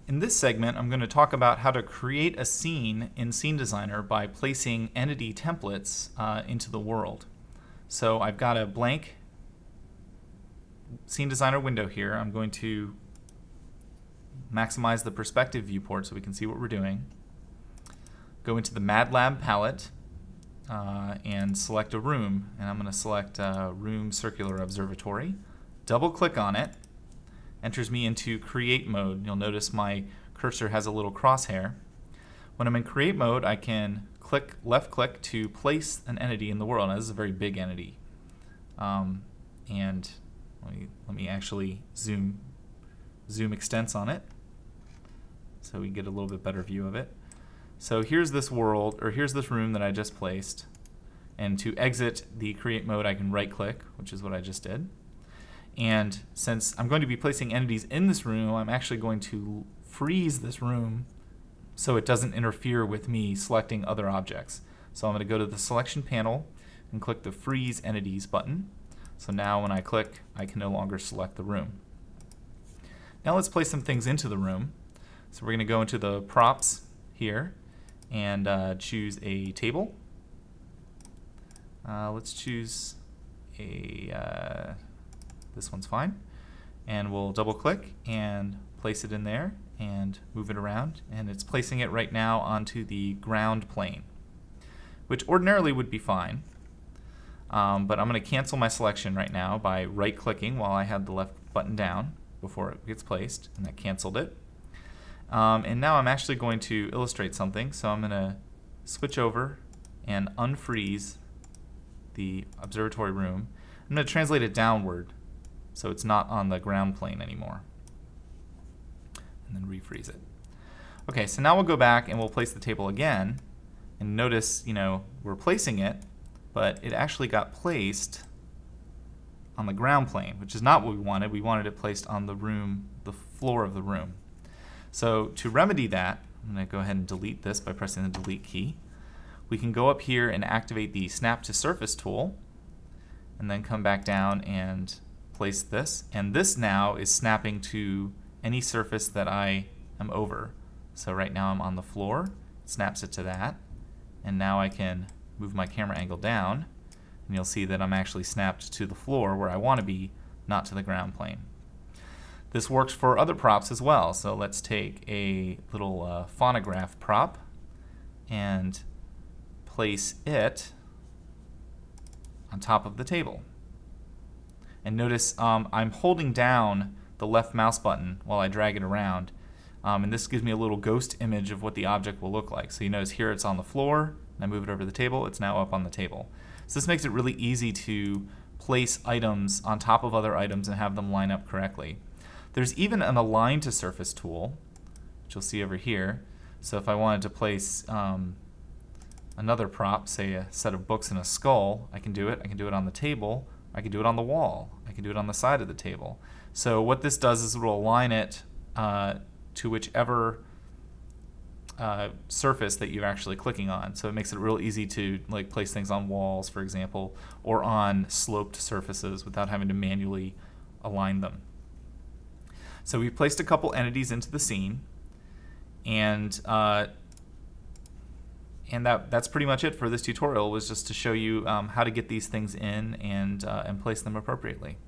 In this segment, I'm going to talk about how to create a scene in Scene Designer by placing entity templates into the world. So I've got a blank Scene Designer window here. I'm going to maximize the perspective viewport so we can see what we're doing. Go into the MATLAB palette and select a room. And I'm going to select Room Circular Observatory. Double click on it. Enters me into create mode. You'll notice my cursor has a little crosshair. When I'm in create mode, I can left click to place an entity in the world. Now, this is a very big entity. And let me actually zoom extents on it so we get a little bit better view of it. So here's this world, or here's this room that I just placed. And to exit the create mode, I can right click, which is what I just did. And since I'm going to be placing entities in this room, I'm actually going to freeze this room so it doesn't interfere with me selecting other objects. So I'm going to go to the selection panel and click the Freeze Entities button. So now when I click, I can no longer select the room. Now let's place some things into the room. So we're going to go into the props here and choose a table. Let's choose this one's fine. And we'll double click and place it in there and move it around. And it's placing it right now onto the ground plane, which ordinarily would be fine. But I'm going to cancel my selection right now by right clicking while I had the left button down before it gets placed, and that canceled it. And now I'm actually going to illustrate something. So I'm going to switch over and unfreeze the observatory room. I'm going to translate it downward so it's not on the ground plane anymore. And then refreeze it. Okay, so now we'll go back and we'll place the table again. And notice, we're placing it, but it actually got placed on the ground plane, which is not what we wanted. We wanted it placed on the floor of the room. So to remedy that, I'm going to go ahead and delete this by pressing the delete key. We can go up here and activate the Snap to Surface tool, and then come back down and place this. And this now is snapping to any surface that I am over. So right now I'm on the floor, it snaps it to that. And now I can move my camera angle down, and you'll see that I'm actually snapped to the floor where I want to be, not to the ground plane. This works for other props as well. So let's take a little phonograph prop and place it on top of the table. And notice I'm holding down the left mouse button while I drag it around. And this gives me a little ghost image of what the object will look like. So you notice here it's on the floor, and I move it over the table, it's now up on the table. So this makes it really easy to place items on top of other items and have them line up correctly. There's even an Align to Surface tool, which you'll see over here. So if I wanted to place another prop, say a set of books and a skull, I can do it. I can do it on the table. I can do it on the wall. I can do it on the side of the table. So what this does is it will align it to whichever surface that you're actually clicking on. So it makes it real easy to place things on walls, for example, or on sloped surfaces without having to manually align them. So we've placed a couple entities into the scene, and that's pretty much it for this tutorial. Was just to show you how to get these things in and place them appropriately.